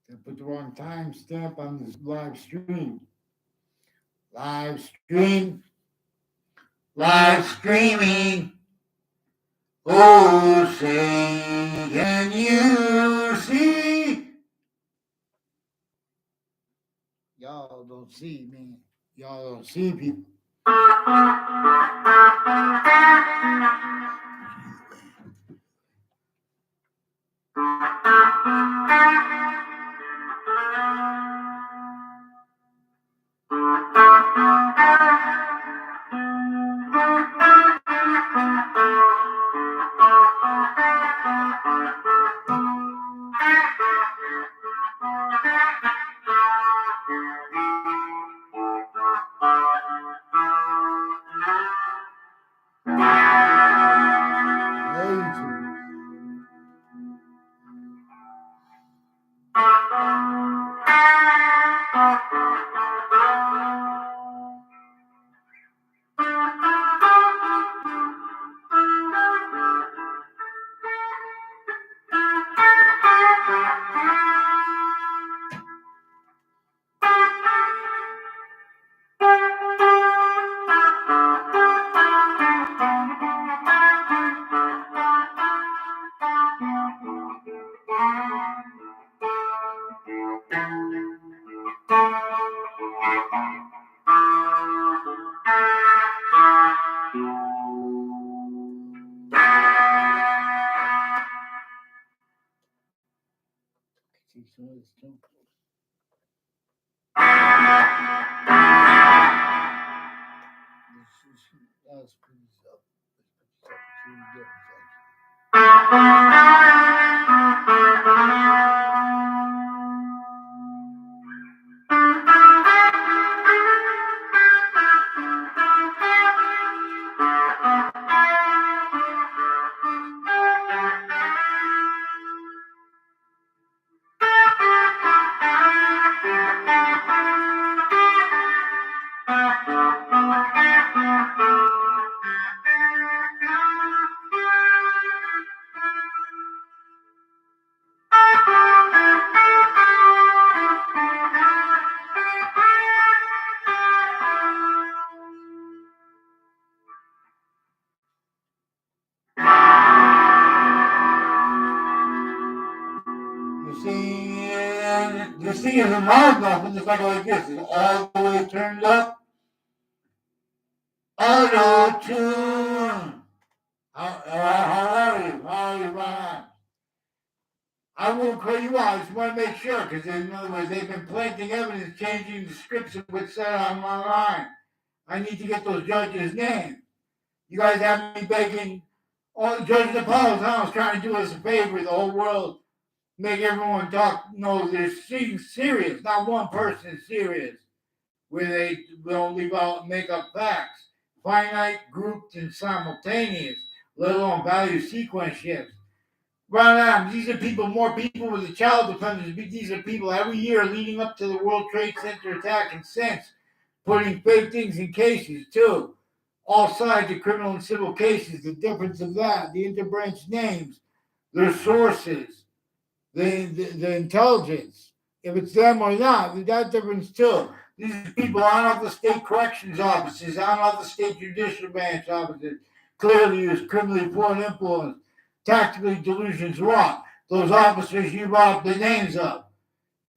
They put the wrong time stamp on this live stream. Live stream. Live streaming. Oh, say, can you see? Y'all don't see, man. Y'all don't see people. This thing isn't loud enough, and it's like this. It's all the way turned up. Auto tune. How are you? How are you, Ron? I won't call you out. I just want to make sure, because in other words, they've been planting evidence, changing the scripts of what's said on my line. I need to get those judges' names. You guys have me begging all the judges of Paul's trying to do us a favor, the whole world, make everyone talk, know they're serious. Not one person is serious, where they don't leave out and make up facts. Finite, grouped, and simultaneous, let alone value sequence shifts. Right on. These are people, more people with the child defenders. These are people every year leading up to the World Trade Center attack and since putting fake things in cases, too. All sides of criminal and civil cases, the difference of that, the interbranch names, their sources, the intelligence, if it's them or not, that difference too. These people on all the state corrections offices, on all the state judicial branch offices, clearly use criminally foreign influence, tactically delusions wrong. Those officers you brought the names of.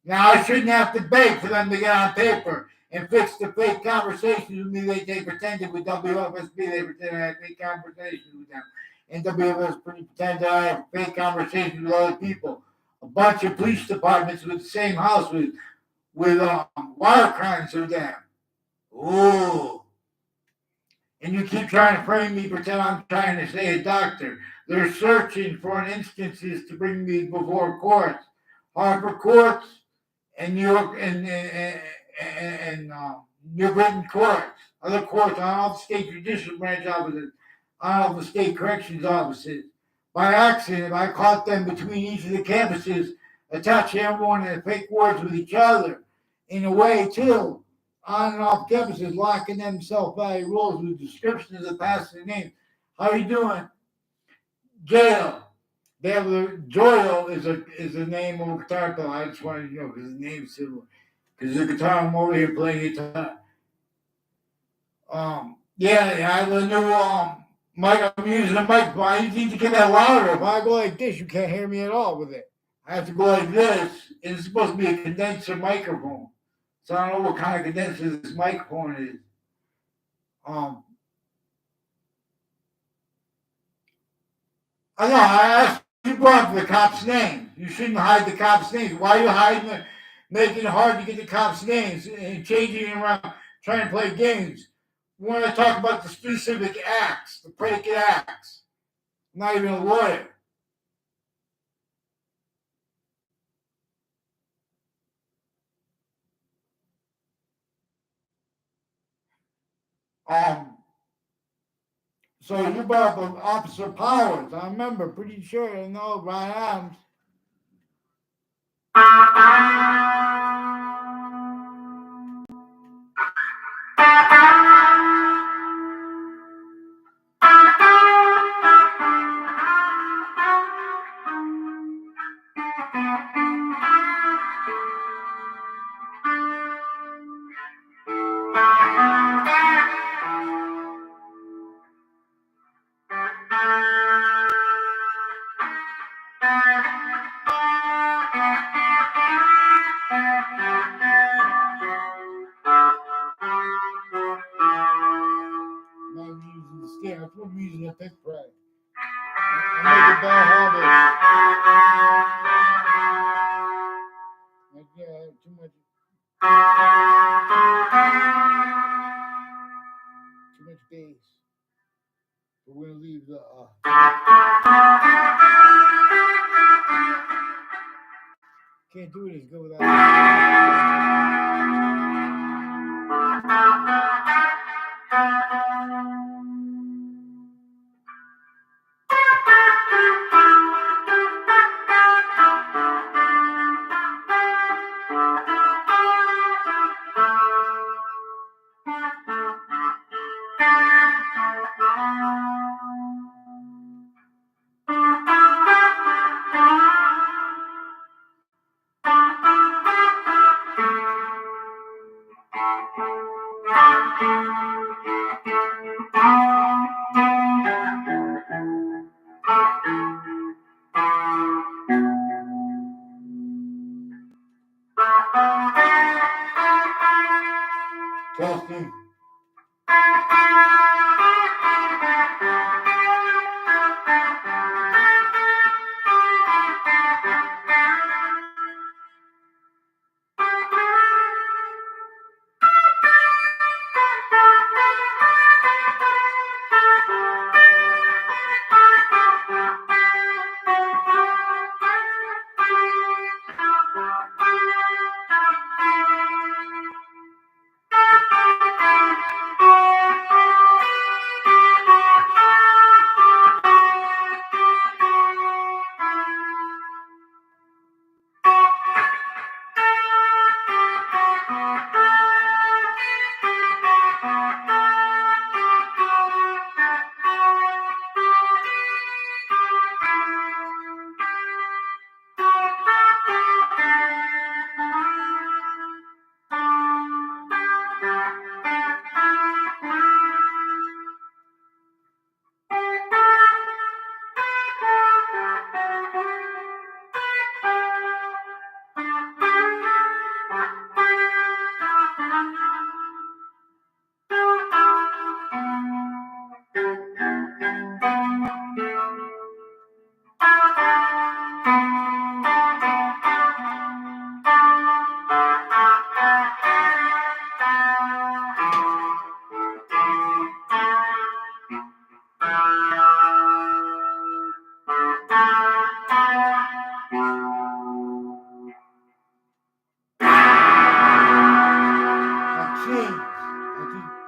Now I shouldn't have to beg for them to get on paper and fix the fake conversations with me they pretended with WFSB. They pretended I had fake conversations with them. And WFSB pretended I had fake conversations with other people. A bunch of police departments with the same house with wire crimes with them. Ooh. And you keep trying to frame me, pretend I'm trying to say a doctor. They're searching for instances to bring me before courts. Harbor courts and New York and New Britain courts, other courts on all the state judicial branch offices, on all the state corrections offices. By accident, I caught them between each of the campuses, attaching everyone in fake wars with each other. In a way, too, on and off campuses, locking themselves by rules with descriptions of past names. How you doing? Jail. They have Joel is a name of a guitar player. I just wanted to know because his name's similar. Because the guitar I'm over here playing guitar. Yeah, I have a new mic. I'm using a mic, but I need to get that louder. If I go like this, you can't hear me at all with it. I have to go like this, and it's supposed to be a condenser microphone. So I don't know what kind of condenser this microphone is. I know. I asked you brought the cops' names. You shouldn't hide the cops' names. Why are you hiding it, making it hard to get the cops' names and changing it around, trying to play games? We want to talk about the specific acts, the predicate acts. I'm not even a lawyer. Um, so you brought up Officer Powers. I remember, pretty sure. I know Brian Adams. I'm using the stand. That's what I'm using a pick press. I make a bad habit. Yeah, too much. Too much bass. But we're gonna leave the. Can't do it as good without. Testing.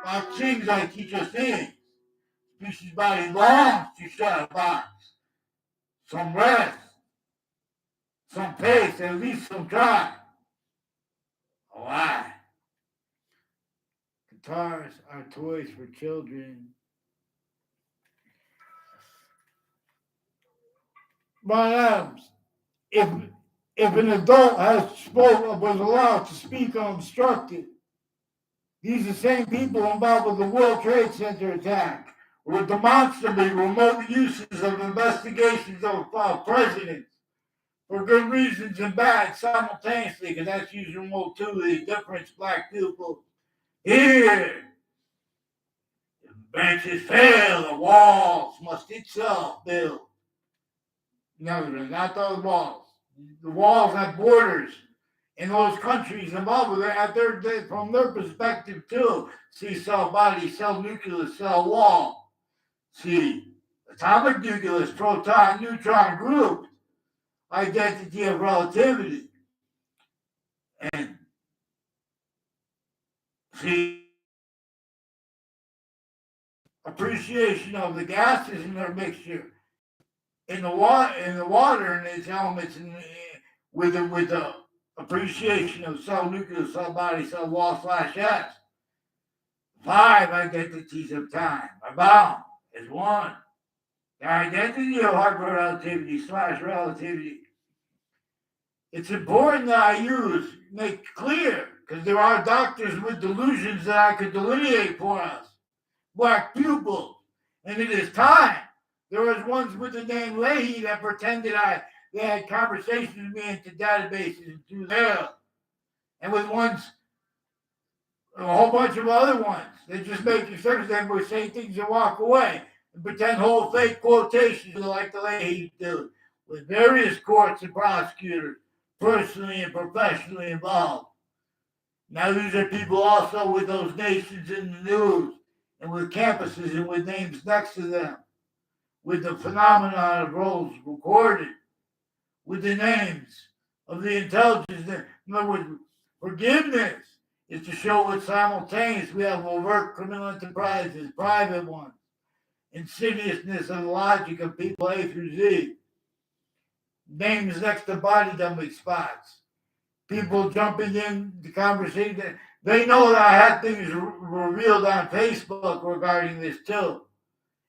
Boxing, I teach us things. Species body long to shut a box. Some rest, some pace, at least some drive. Why? Guitars are toys for children. Brian Adams, if an adult was allowed to speak unobstructed, these are the same people involved with the World Trade Center attack, with demonstrably remote uses of investigations of presidents for good reasons and bad simultaneously, because that's usually remote too, the difference black people. Here, if branches fail, the walls must itself build. No, not those walls. The walls have borders in those countries involved with it, from their perspective too. See, cell body, cell nucleus, cell wall. See, atomic nucleus, proton, neutron group, identity of relativity. And see, appreciation of the gases in their mixture in the water and its elements with the appreciation of cell nucleus, cell body, cell wall / S. 5 identities of time are bound as one. The identity of hyperrelativity / relativity. It's important that I make clear, because there are doctors with delusions that I could delineate for us. Black pupils. And it is time. There was ones with the name Leahy that pretended they had conversations with me into databases and through there. And with a whole bunch of other ones. They just make exceptions. They would say things and walk away and pretend whole fake quotations like the Leahy do, with various courts and prosecutors personally and professionally involved. Now these are people also with those nations in the news and with campuses and with names next to them, with the phenomenon of roles recorded, with the names of the intelligence. In other words, forgiveness is to show what simultaneous we have overt criminal enterprises, private ones, insidiousness and logic of people A through Z, names next to body dumping spots, people jumping in the conversation. They know that I had things revealed on Facebook regarding this too.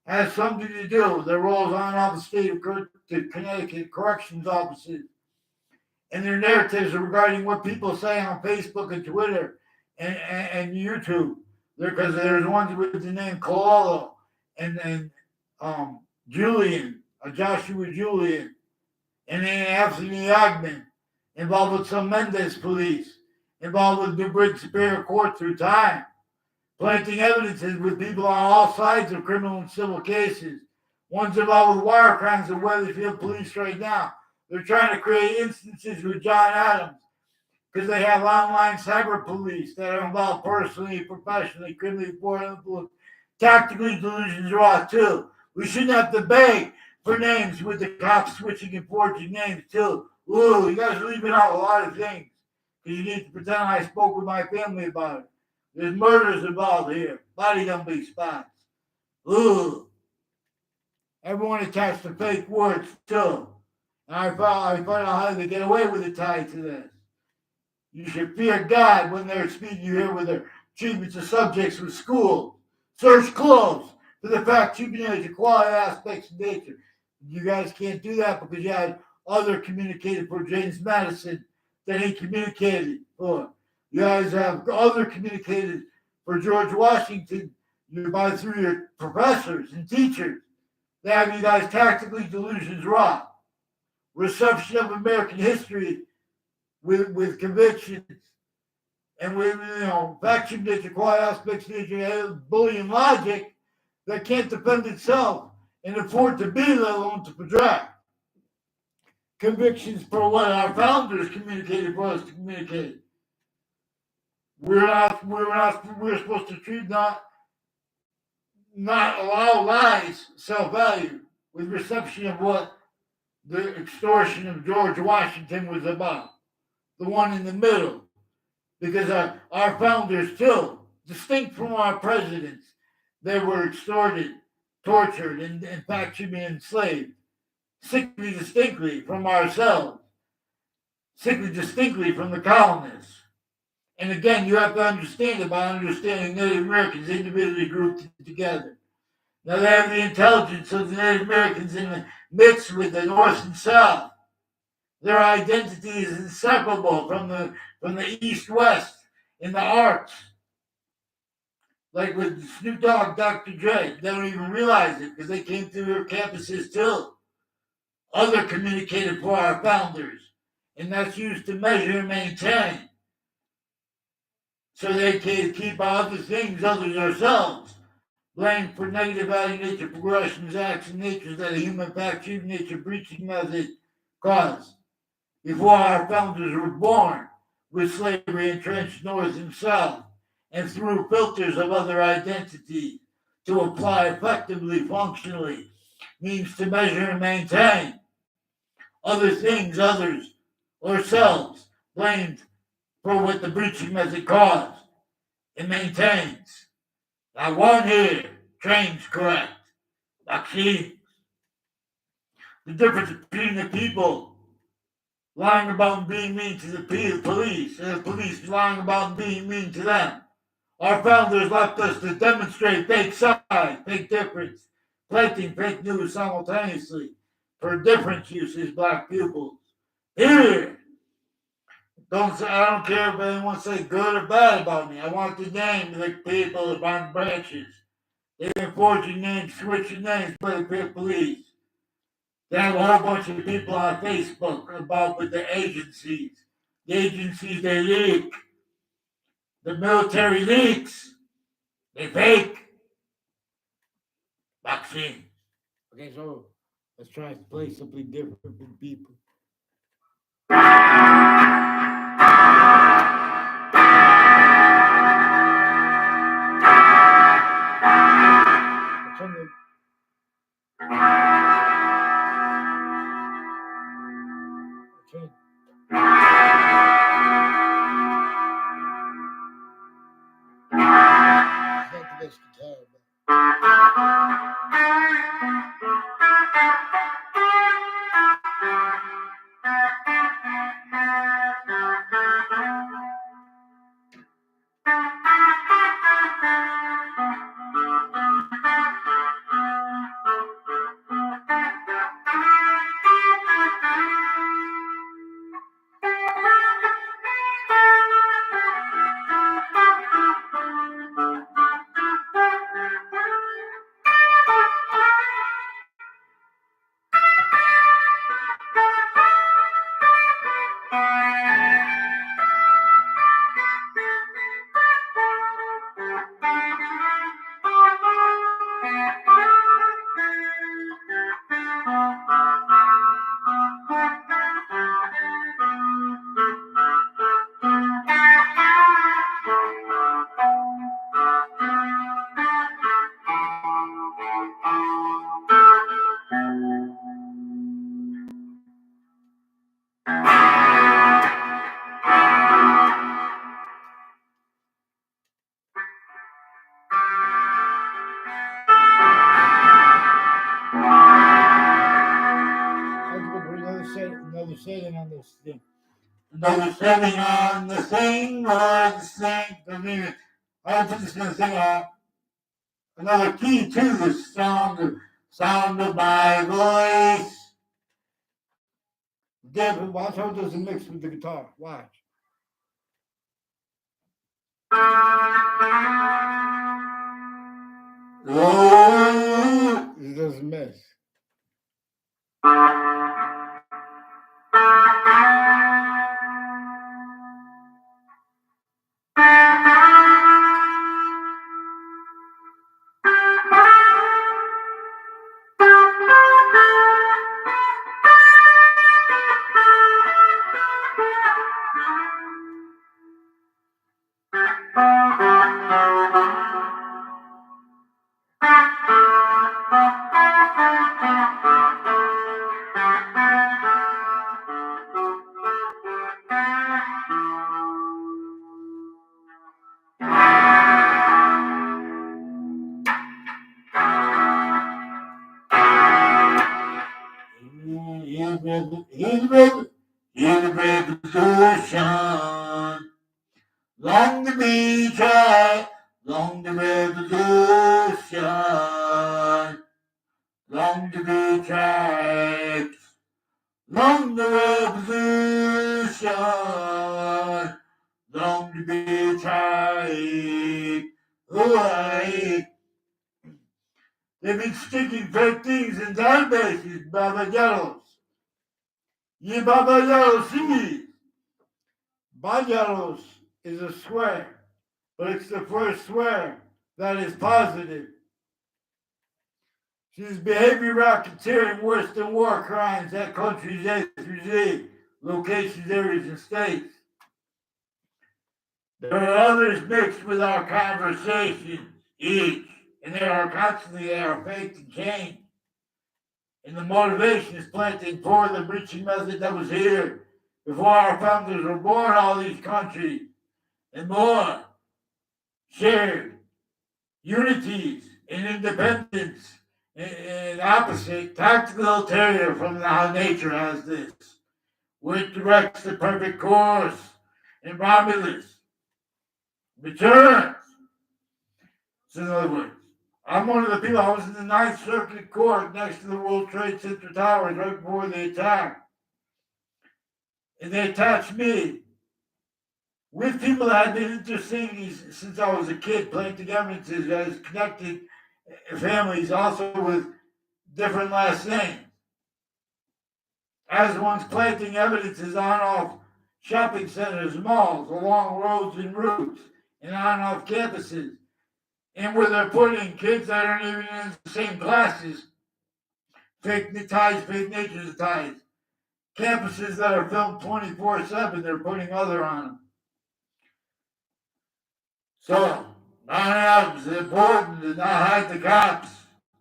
It has something to do with their roles on all the state of Connecticut corrections offices and their narratives regarding what people say on Facebook and Twitter and YouTube. Because there's ones with the name Cololo and Julian, Joshua Julian, and then Anthony Ogden, involved with some Mendez police, involved with New Britain Superior Court through time, planting evidences with people on all sides of criminal and civil cases. One's involved with wire crimes of Weatherfield Police right now. They're trying to create instances with John Adams because they have online cyber police that are involved personally, professionally, criminally, tactically delusions raw too. We shouldn't have to beg for names with the cops switching and forging names too. Ooh, you guys are leaving out a lot of things because you need to pretend I spoke with my family about it. There's murders involved here, body dumping spots. Ooh. Everyone attached to fake words too. And I found out how to get away with it tied to this. You should fear God when they're speaking here with their treatments of subjects with schools. Search close for the fact the quality aspects of nature. You guys can't do that because you had other communicated for James Madison that he communicated for. You guys have other communicated for George Washington through your professors and teachers. They have you guys tactically delusions raw. Reception of American history with convictions and with faction nature, quality aspects of nature, bullying logic that can't defend itself and afford to be, let alone to project. Convictions for what our founders communicated for us to communicate. We're supposed to treat not allow lies self-value with reception of what the extortion of George Washington was about. The one in the middle. Because our founders too, distinct from our presidents, they were extorted, tortured, and in fact should be enslaved. Sickly distinctly from ourselves. Sickly distinctly from the colonists. And again, you have to understand it by understanding Native Americans individually grouped together. Now they have the intelligence of the Native Americans in the mix with the North and South. Their identity is inseparable from the East-West in the arts. Like with Snoop Dogg, Dr. Dre, they don't even realize it because they came through their campuses too. Other communicated for our founders, and that's used to measure and maintain. So they can keep other things other than ourselves. Blamed for negative value nature progressions, acts, and natures that a human fact nature breaching method caused. Before our founders were born, with slavery entrenched north and south, and through filters of other identities to apply effectively, functionally, means to measure and maintain other things, others, or selves, blamed for what the breaching method caused. It maintains. Now one here trains correct. Vaccine. The difference between the people lying about and being mean to the police and the police lying about and being mean to them. Our founders left us to demonstrate fake side, fake difference, planting fake news simultaneously for different uses, black pupils. Here, I don't care if anyone says good or bad about me. I want the name of the people on branches. They've been forging names, switching names by the police. They have a whole bunch of people on Facebook about with the agencies. The agencies they leak. The military leaks. They fake. Vaccine. Okay, so let's try to play something different from people. Another setting on this thing. Another setting on the thing, or the thing. I mean, I put this gonna thing on. Another key to the sound of my voice. David, watch how it doesn't mix with the guitar. Watch. It doesn't mess. In the revolution, long the beach, Long the revolution, long to be tribes, long the revolution, long to be tried. Oh, they've been sticking fake things in databases, babayaros. Ye babayaros see. Babayaros is a swear, but it's the first swear that is positive. She's behavior racketeering worse than war crimes at countries A through Z, locations, areas, and states. There are others mixed with our conversations, each, and they are faked and changed. And the motivation is planting for the breaching method that was here before our founders were born, all these countries, and more shared unities and independence and opposite tactical terror from how nature has this, which directs the perfect course in Romulus returns. So in other words, I'm one of the people. I was in the Ninth Circuit Court next to the World Trade Center towers right before the attack, and they attached me with people that had been interceding since I was a kid, planting evidences as connected families, also with different last names. As one's planting evidences on off shopping centers, malls, along roads and routes, and on off campuses, and where they're putting kids that aren't even in the same classes, fake ties, fake nature ties, campuses that are filmed 24/7, they're putting other on them. So, not it's important to not hide the cops,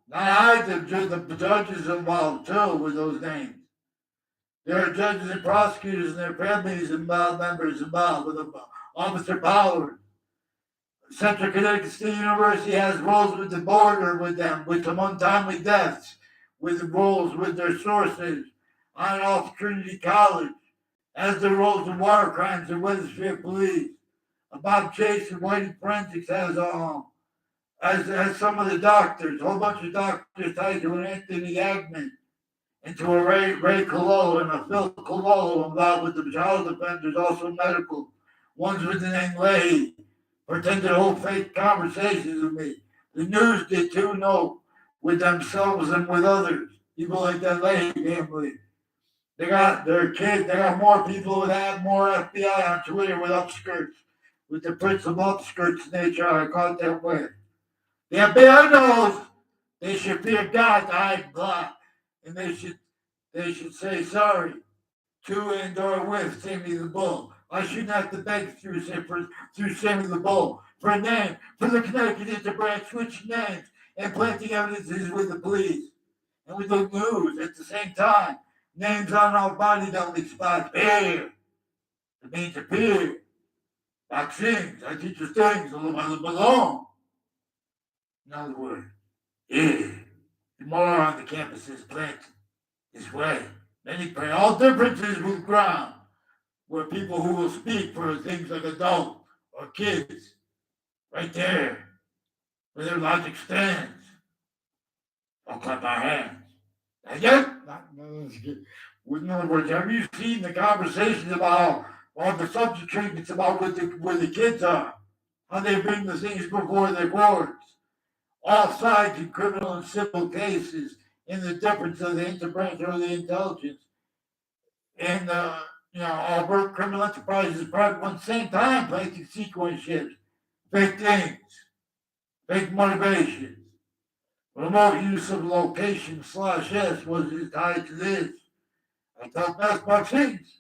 not hide the judges involved too with those names. There are judges and prosecutors and their families involved, members involved with Officer Pollard. Central Connecticut State University has roles with the border with them, with some untimely deaths, with roles with their sources on and off Trinity College, as the roles of war crimes and Weathersfield Police. Bob Chase and Whiting Forensics as some of the doctors, a whole bunch of doctors tied to an Anthony Agman and to a Ray Cololo and a Phil Cololo involved with the child defenders, also medical. Ones with the name Leahy pretended to hold fake conversations with me. The news did too, no, with themselves and with others. People like that Leahy family. They got their kids, they got more people that have more FBI on Twitter with upskirts, with the Prince of Upskirts nature, I call it that way. The FBI knows they should fear God to hide blood, and they should say sorry to and or with Sammy the Bull. I shouldn't have to beg through Sammy the Bull for a name, for the Connecticut Interbranch switching names and planting evidences with the police and with the news at the same time. Names on our body don't expire. Fear. It means appear. Vaccines. I teach you things a little belong. In other words, yeah. The more on the campus is planted this way. Many pray all differences will ground where people who will speak for things like adults or kids, right there, where their logic stands. I'll clap our hands. Not yet. In other words, have you seen the conversations about all the subject treatments about where the kids are? How they bring the things before the courts? All sides in criminal and civil cases, in the difference of the interbranch or the intelligence. And, all work criminal enterprises private one same time planting sequence ships, fake things, fake motivations. Remote use of location /S was tied to this. I thought that's vaccines.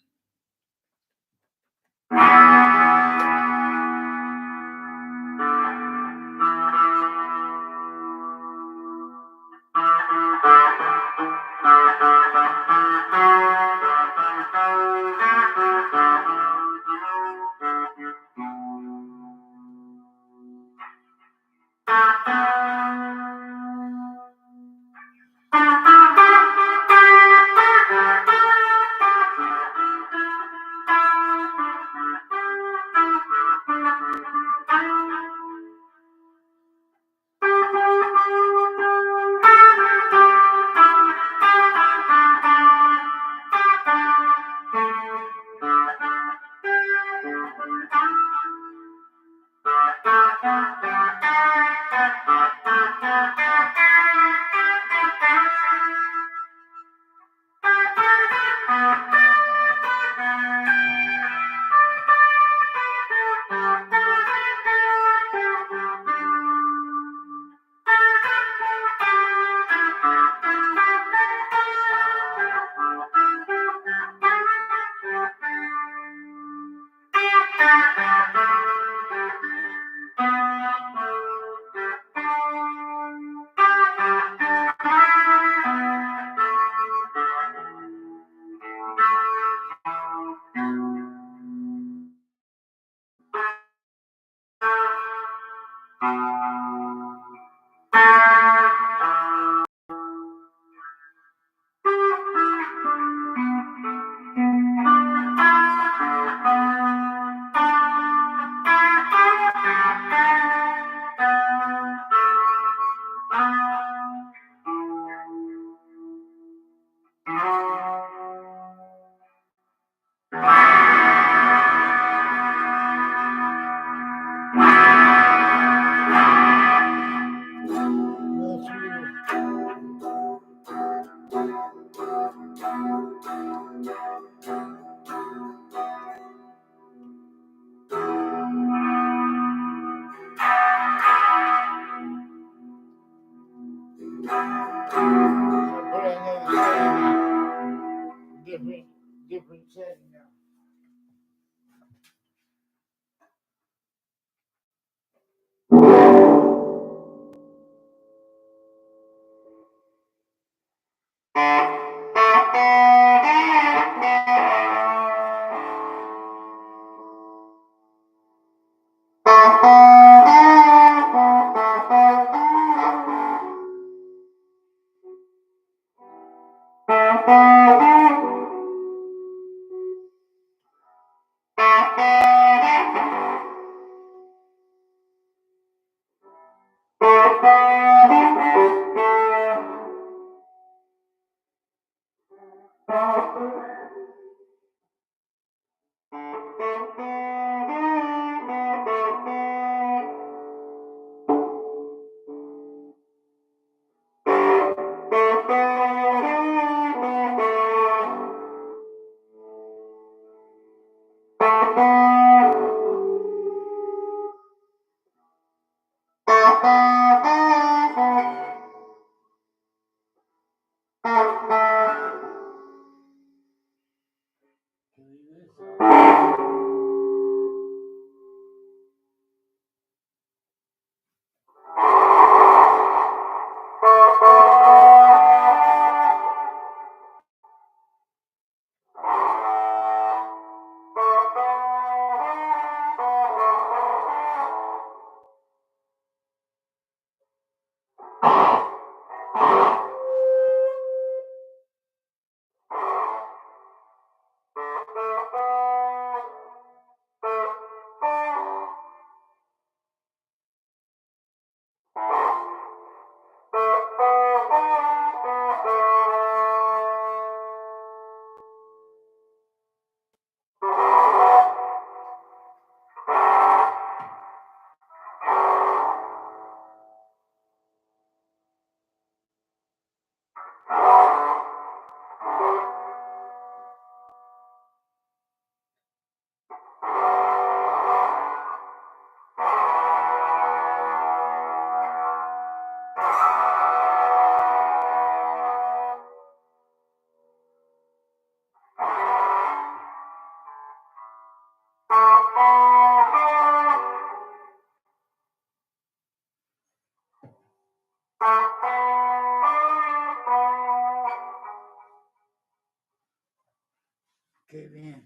Okay, man.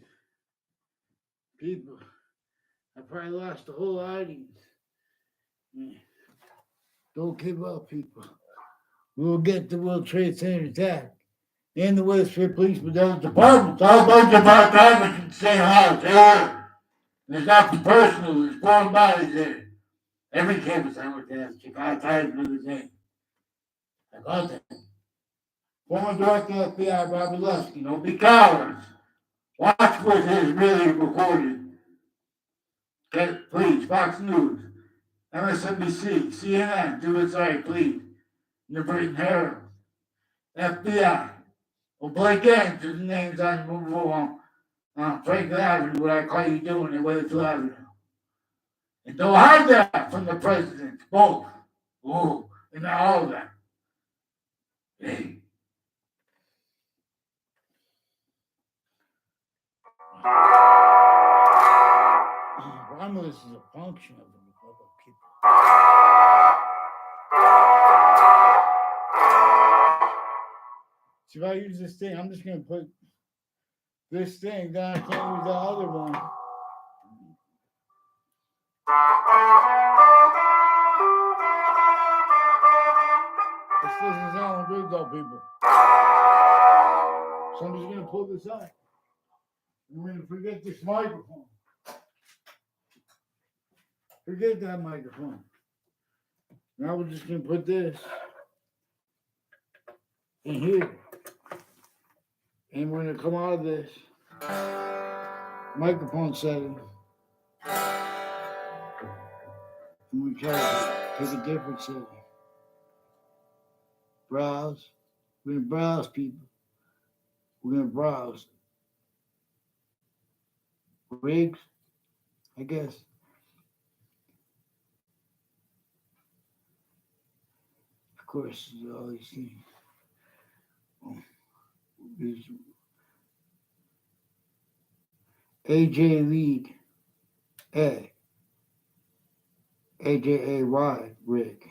People, I probably lost the whole audience. Man. Don't give up, people. We'll get the World Trade Center attack and the Westfield Police Department. All bunch of our drivers in the same house. There. There's nothing personal. There's foreign bodies there. Every campus I worked at, Chicago Times knew the name. I got that. Former Director of FBI, Robert Lusky. Don't be cowards. Watch what is really recorded. Okay, please, Fox News, MSNBC, CNN, do it, sorry, please. The Britain Herald, FBI. Well, play games with the names on the move on Franklin Avenue, what I call you doing at Weatherfield Avenue. And don't hide that from the president, both. Ooh, and all of that. Hey. Romulus is a function of the Republic people. See, if I use this thing, I'm just going to put this thing, then I can't use the other one. This doesn't sound good though, people. So I'm just going to pull this out. I'm going to forget this microphone. Forget that microphone. Now we're just going to put this in here. And we're going to come out of this microphone setting. And we try to take a different setting. Browse. We're going to browse, people. We're going to browse. Rigs, I guess. Of course, all these things. AJ Lead A. AJAY Rig.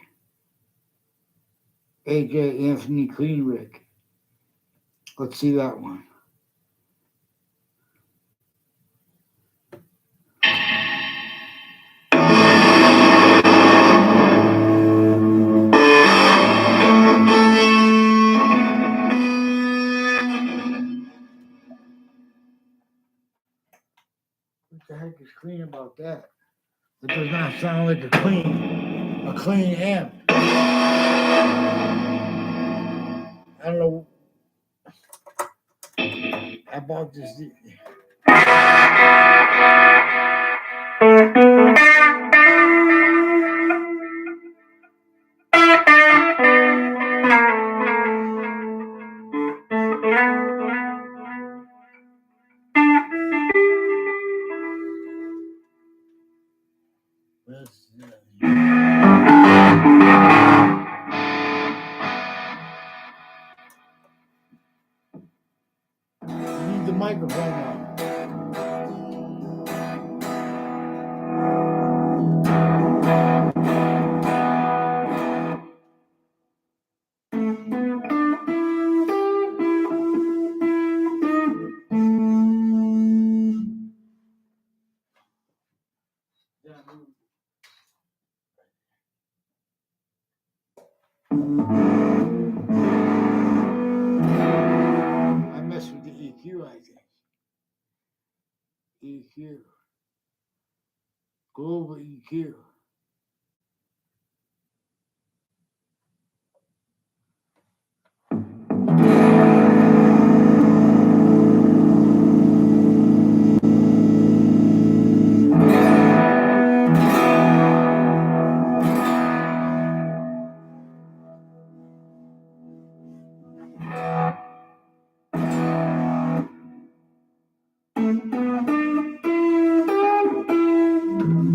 AJ Anthony Clean Rig. Let's see that one. What the heck is clean about that? It does not sound like a clean amp. I don't know. I bought this. You need the microphone on. I messed with the EQ, I think. EQ. Global EQ.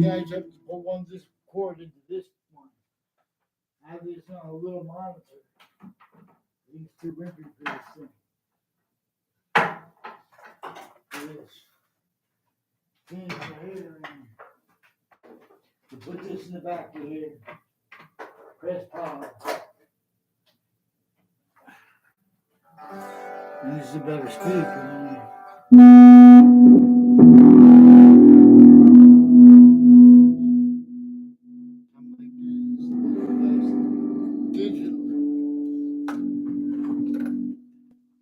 Yeah, I just have to put this cord into this one. I have this on a little monitor. These two wimpy for this thing. For this. Change the header in. You put this in the back of here. Press power. And this is a better speaker.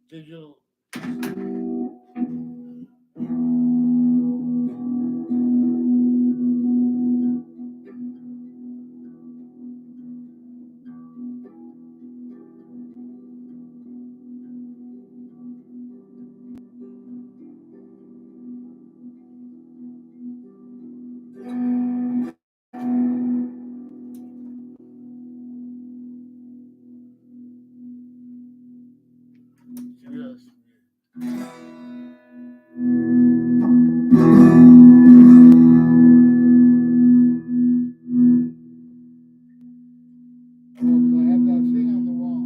Digital. Yes. I have that thing on the wall.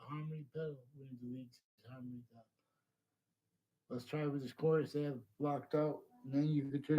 Harmony pedal. We're going to delete harmony pedal. Let's try with this chorus they have blocked out, and then you can turn.